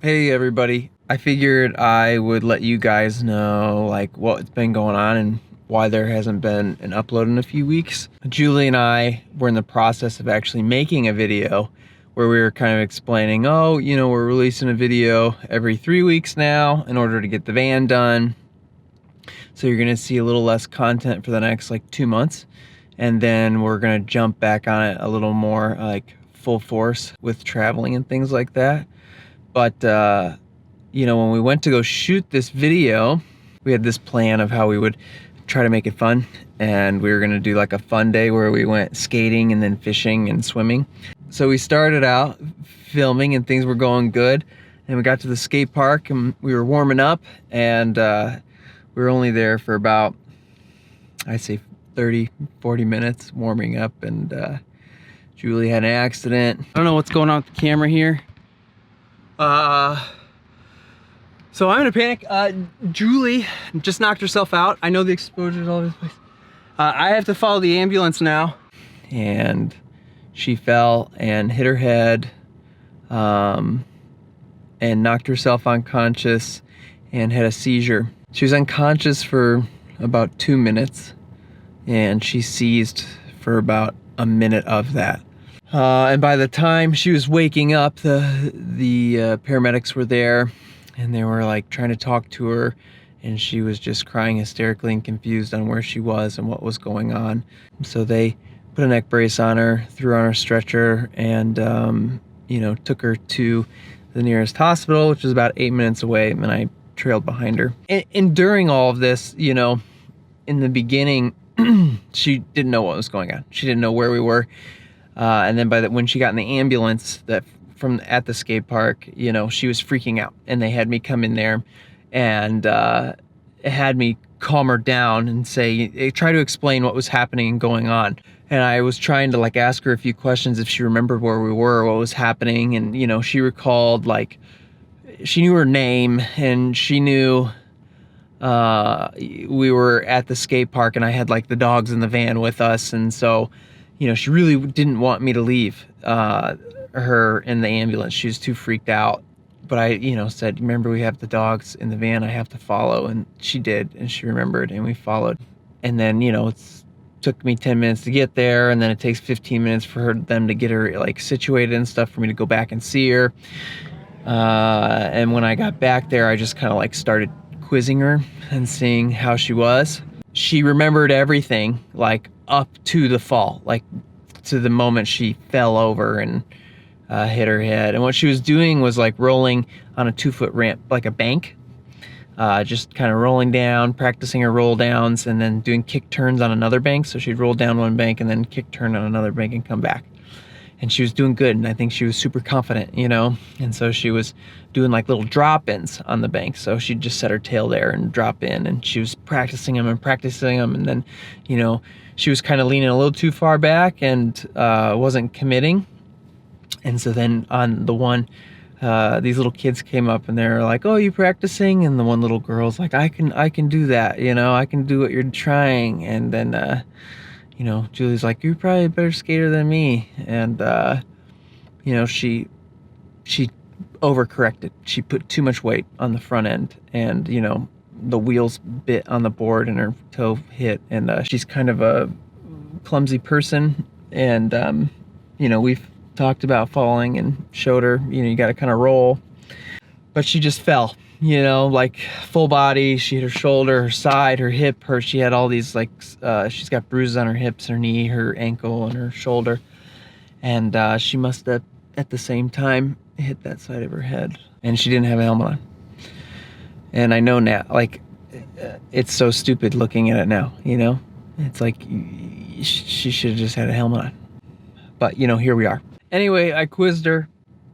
Hey everybody, I figured I would let you guys know like what's been going on and why there hasn't been an upload in a few weeks. Julie and I were in the process of actually making a video where we were kind of explaining, oh, we're releasing a video every 3 weeks now in order to get the van done. So you're gonna see a little less content for the next like 2 months, and then we're gonna jump back on it a little more like full force with traveling and things like that. But when we went to go shoot this video, we had this plan of how we would try to make it fun, and we were gonna do like a fun day where we went skating and then fishing and swimming. So we started out filming and things were going good, and we got to the skate park and we were warming up, and we were only there for about, I'd say 30-40 minutes warming up, and Julie had an accident. I don't know what's going on with the camera here. So I'm in a panic. Julie just knocked herself out. I know the exposure's all over the place. I have to follow the ambulance now. And she fell and hit her head, and knocked herself unconscious and had a seizure. She was unconscious for about 2 minutes, and she seized for about a minute of that. And by the time she was waking up, the paramedics were there, and they were like trying to talk to her, and she was just crying hysterically and confused on where she was and what was going on. So they put a neck brace on her, threw her on her stretcher, and took her to the nearest hospital, which was about 8 minutes away, and I trailed behind her. And during all of this, in the beginning, she didn't know what was going on. She didn't know where we were. And then when she got in the ambulance at the skate park, she was freaking out, and they had me come in there and had me calm her down and try to explain what was happening and going on. And I was trying to like ask her a few questions if she remembered where we were, what was happening. And, she recalled, like, she knew her name, and she knew we were at the skate park, and I had like the dogs in the van with us. And so, she really didn't want me to leave her in the ambulance. She was too freaked out. But I, said, remember, we have the dogs in the van, I have to follow. And she did, and she remembered, and we followed. And then, it took me 10 minutes to get there, and then it takes 15 minutes for them to get her like situated and stuff for me to go back and see her. And when I got back there, I just kind of like started quizzing her and seeing how she was. She remembered everything, like up to the fall, like to the moment she fell over and hit her head. And what she was doing was like rolling on a 2-foot ramp, like a bank, just kind of rolling down, practicing her roll downs, and then doing kick turns on another bank. So she'd roll down one bank and then kick turn on another bank and come back. And she was doing good, and I think she was super confident, and so she was doing like little drop-ins on the bank. So she'd just set her tail there and drop in, and she was practicing them, and then, she was kind of leaning a little too far back and wasn't committing. And so then on the one, these little kids came up, and they're like, "Oh, you practicing?" And the one little girl's like, I can do that, I can do what you're trying. And then Julie's like, "You're probably a better skater than me." And she overcorrected. She put too much weight on the front end, and the wheels bit on the board and her toe hit. And she's kind of a clumsy person, and we've talked about falling and showed her, you got to kind of roll. But she just fell, like full body. She hit her shoulder, her side, her hip. She had all these like, she's got bruises on her hips, her knee, her ankle, and her shoulder. And she must have, at the same time, hit that side of her head. And she didn't have a helmet on. And I know now, like, it's so stupid looking at it now, It's like, she should have just had a helmet on. But, here we are. Anyway, I quizzed her,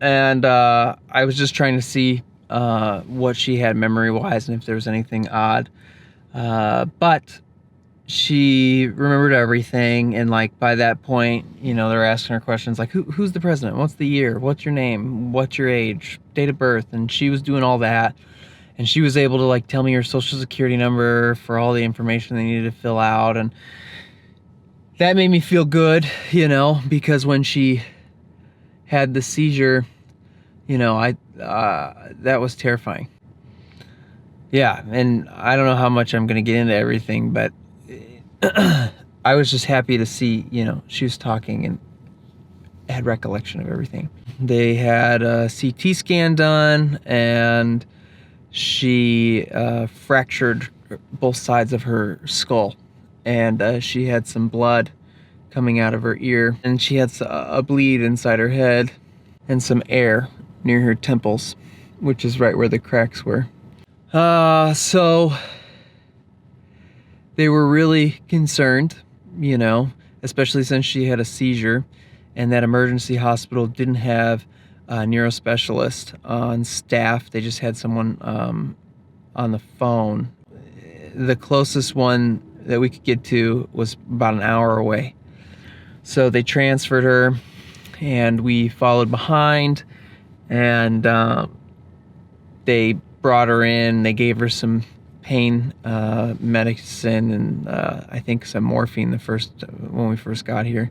and I was just trying to see what she had memory-wise and if there was anything odd. But she remembered everything, and like by that point, they're asking her questions like, who's the president? What's the year? What's your name? What's your age? Date of birth? And she was doing all that. And she was able to like tell me her social security number for all the information they needed to fill out. And that made me feel good, because when she had the seizure, you know, that was terrifying. Yeah, and I don't know how much I'm going to get into everything, but I was just happy to see, you know, she was talking and had recollection of everything. They had a CT scan done, and she fractured both sides of her skull, and she had some blood coming out of her ear, and she had a bleed inside her head and some air near her temples, which is right where the cracks were. So they were really concerned, you know, especially since she had a seizure, and that emergency hospital didn't have a neurospecialist on staff. They just had someone on the phone. The closest one that we could get to was about an hour away. So they transferred her, and we followed behind, and they brought her in. They gave her some pain medicine and I think some morphine when we first got here.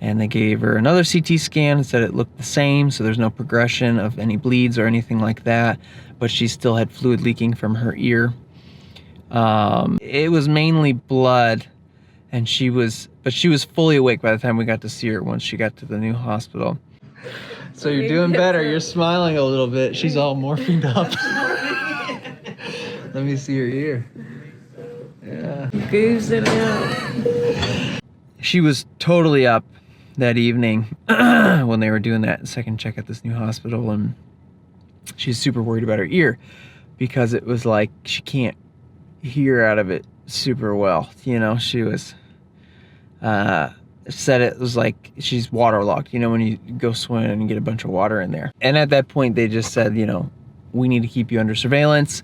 And they gave her another CT scan and said it looked the same, so there's no progression of any bleeds or anything like that, but she still had fluid leaking from her ear. It was mainly blood, and she was fully awake by the time we got to see her once she got to the new hospital. So you're doing better. You're smiling a little bit. She's all morphined up. Let me see her ear. Yeah. Goose it out. She was totally up that evening when they were doing that second check at this new hospital, and she's super worried about her ear because it was like she can't hear out of it super well. You know, she was said it was like she's waterlogged, you know, when you go swimming and get a bunch of water in there. And at that point they just said, you know, we need to keep you under surveillance.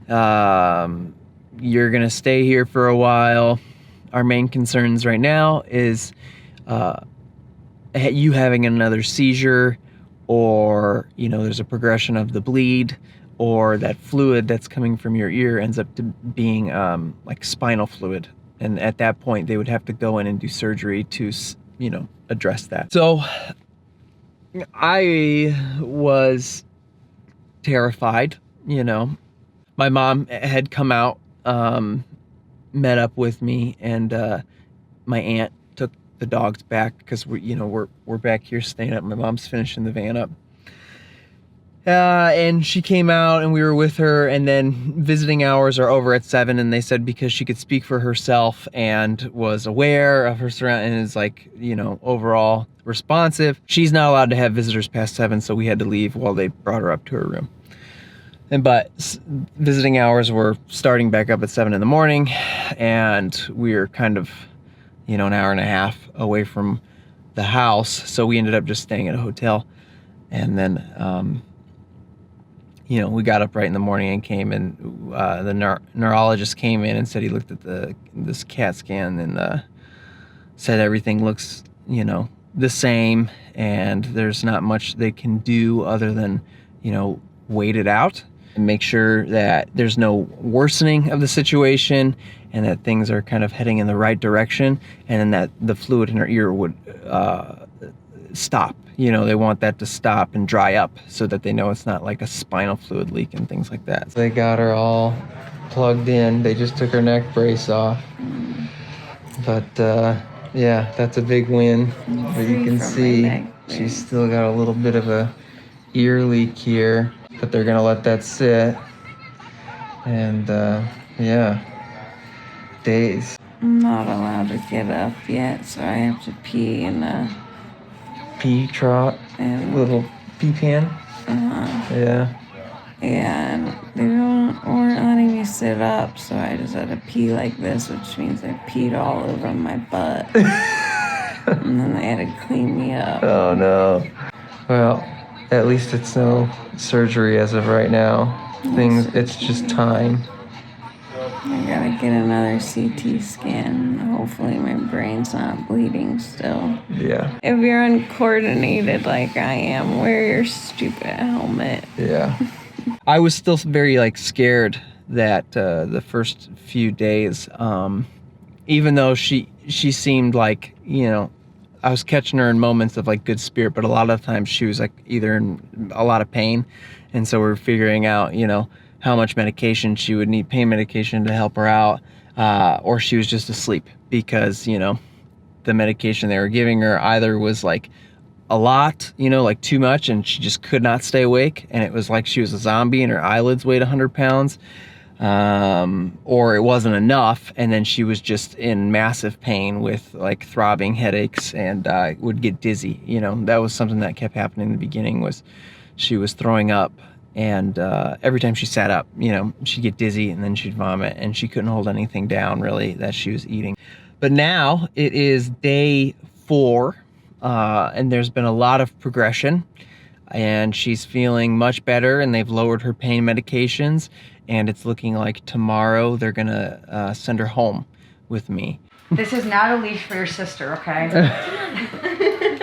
You're gonna stay here for a while. Our main concerns right now is you having another seizure, or, you know, there's a progression of the bleed, or that fluid that's coming from your ear ends up to being like spinal fluid. And at that point, they would have to go in and do surgery to, you know, address that. So I was terrified, you know. My mom had come out, met up with me, and my aunt took the dogs back because we're back here staying up. My mom's finishing the van up. And she came out and we were with her, and then visiting hours are over at 7, and they said because she could speak for herself and was aware of her surroundings, like, you know, overall responsive, she's not allowed to have visitors past 7, so we had to leave while they brought her up to her room. But visiting hours were starting back up at 7 in the morning, and we were kind of, you know, an hour and a half away from the house, so we ended up just staying at a hotel. And then you know, we got up right in the morning and came, and the neurologist came in and said he looked at this CAT scan and said everything looks, you know, the same, and there's not much they can do other than, you know, wait it out and make sure that there's no worsening of the situation and that things are kind of heading in the right direction, and then that the fluid in her ear would stop. You know, they want that to stop and dry up so that they know it's not like a spinal fluid leak and things like that. So they got her all plugged in. They just took her neck brace off. But yeah, that's a big win. But you can see she's still got a little bit of a ear leak here, but they're gonna let that sit. And yeah, days. I'm not allowed to get up yet, so I have to pee in a pee trot, little pee pan. Yeah. Yeah, and they weren't letting me sit up, so I just had to pee like this, which means I peed all over my butt. And then they had to clean me up. Oh no. Well, at least it's no surgery as of right now. It's just time. I gotta get another CT scan. Hopefully my brain's not bleeding still. Yeah. If you're uncoordinated like I am, wear your stupid helmet. Yeah. I was still very scared that the first few days, even though she seemed like, you know, I was catching her in moments of like good spirit, but a lot of times she was like either in a lot of pain. And so we're figuring out, you know, how much medication she would need, pain medication to help her out, or she was just asleep because, you know, the medication they were giving her either was like a lot, you know, like too much, and she just could not stay awake, and it was like she was a zombie and her eyelids weighed 100 pounds, or it wasn't enough, and then she was just in massive pain with like throbbing headaches and would get dizzy. You know, that was something that kept happening in the beginning, was she was throwing up, and every time she sat up, you know, she'd get dizzy and then she'd vomit, and she couldn't hold anything down really that she was eating. But now it is day 4, and there's been a lot of progression, and she's feeling much better, and they've lowered her pain medications, and it's looking like tomorrow they're gonna send her home with me. This is not a leash for your sister, okay?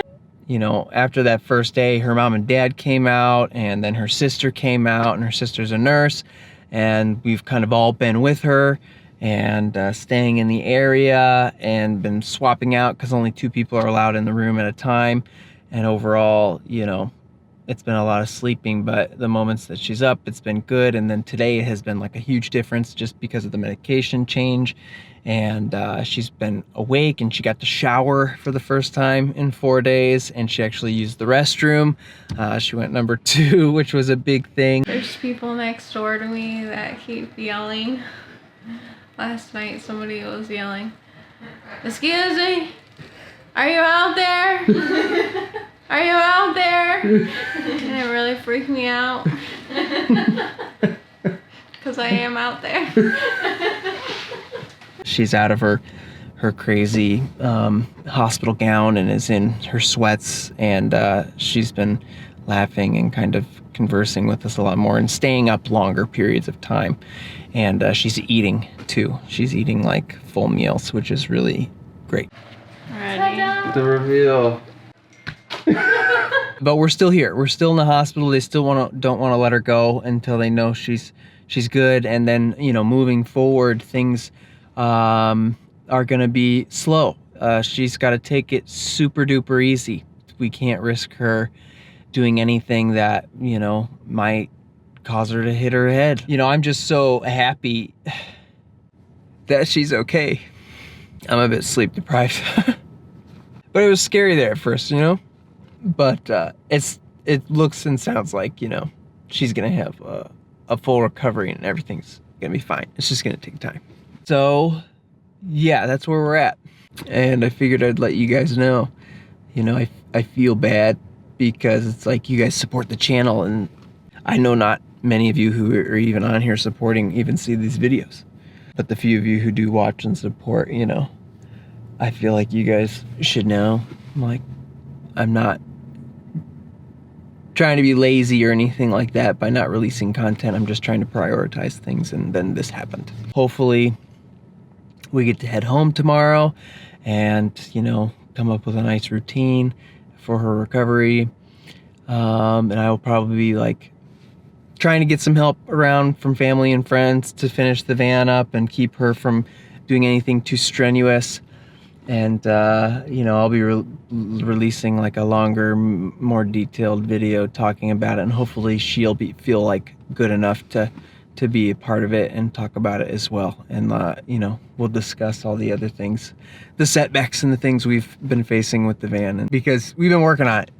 You know, after that first day, her mom and dad came out, and then her sister came out, and her sister's a nurse, and we've kind of all been with her and staying in the area and been swapping out because only 2 people are allowed in the room at a time. And overall, you know, it's been a lot of sleeping, but the moments that she's up, it's been good. And then today it has been like a huge difference just because of the medication change. And she's been awake, and she got to shower for the first time in 4 days, and she actually used the restroom. She went number 2, which was a big thing. There's people next door to me that keep yelling. Last night somebody was yelling, "Excuse me, are you out there? Are you out there?" And it really freaked me out. Because I am out there. She's out of her crazy hospital gown and is in her sweats, and she's been laughing and kind of conversing with us a lot more and staying up longer periods of time. And she's eating too. She's eating like full meals, which is really great. Ready? The reveal. But we're still here. We're still in the hospital. They still don't want to let her go until they know she's good. And then, you know, moving forward, things are gonna be slow. She's got to take it super duper easy. We can't risk her doing anything that, you know, might cause her to hit her head. You know, I'm just so happy that she's okay. I'm a bit sleep deprived. But it was scary there at first, you know? But it looks and sounds like, you know, she's gonna have a full recovery and everything's gonna be fine. It's just gonna take time. So yeah, that's where we're at. And I figured I'd let you guys know. You know, I feel bad because it's like you guys support the channel, and I know not many of you who are even on here supporting even see these videos. But the few of you who do watch and support, you know, I feel like you guys should know. Like, I'm not trying to be lazy or anything like that by not releasing content. I'm just trying to prioritize things, and then this happened. Hopefully we get to head home tomorrow and, you know, come up with a nice routine for her recovery. And I will probably be like trying to get some help around from family and friends to finish the van up and keep her from doing anything too strenuous. And you know, I'll be releasing like a longer, more detailed video talking about it, and hopefully she'll feel like good enough to be a part of it and talk about it as well. And you know, we'll discuss all the other things, the setbacks and the things we've been facing with the van, and because we've been working on it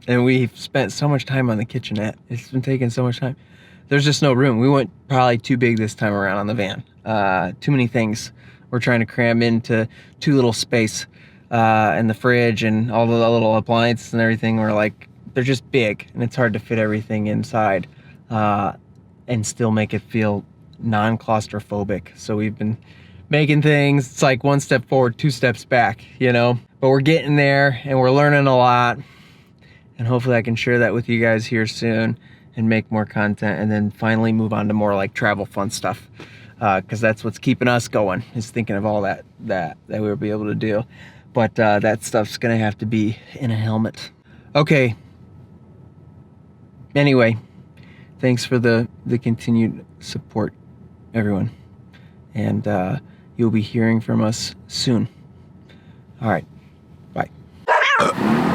and we've spent so much time on the kitchenette. It's been taking so much time. There's just no room. We went probably too big this time around on the van. Too many things we're trying to cram into too little space, and the fridge and all the little appliances and everything were like, they're just big, and it's hard to fit everything inside and still make it feel non-claustrophobic. So we've been making things, it's like 1 step forward, 2 steps back, you know? But we're getting there, and we're learning a lot, and hopefully I can share that with you guys here soon and make more content, and then finally move on to more like travel fun stuff. Because that's what's keeping us going, is thinking of all that we'll be able to do. But that stuff's gonna have to be in a helmet. Okay. Anyway, thanks for the continued support, everyone. And you'll be hearing from us soon. All right, bye. Ugh.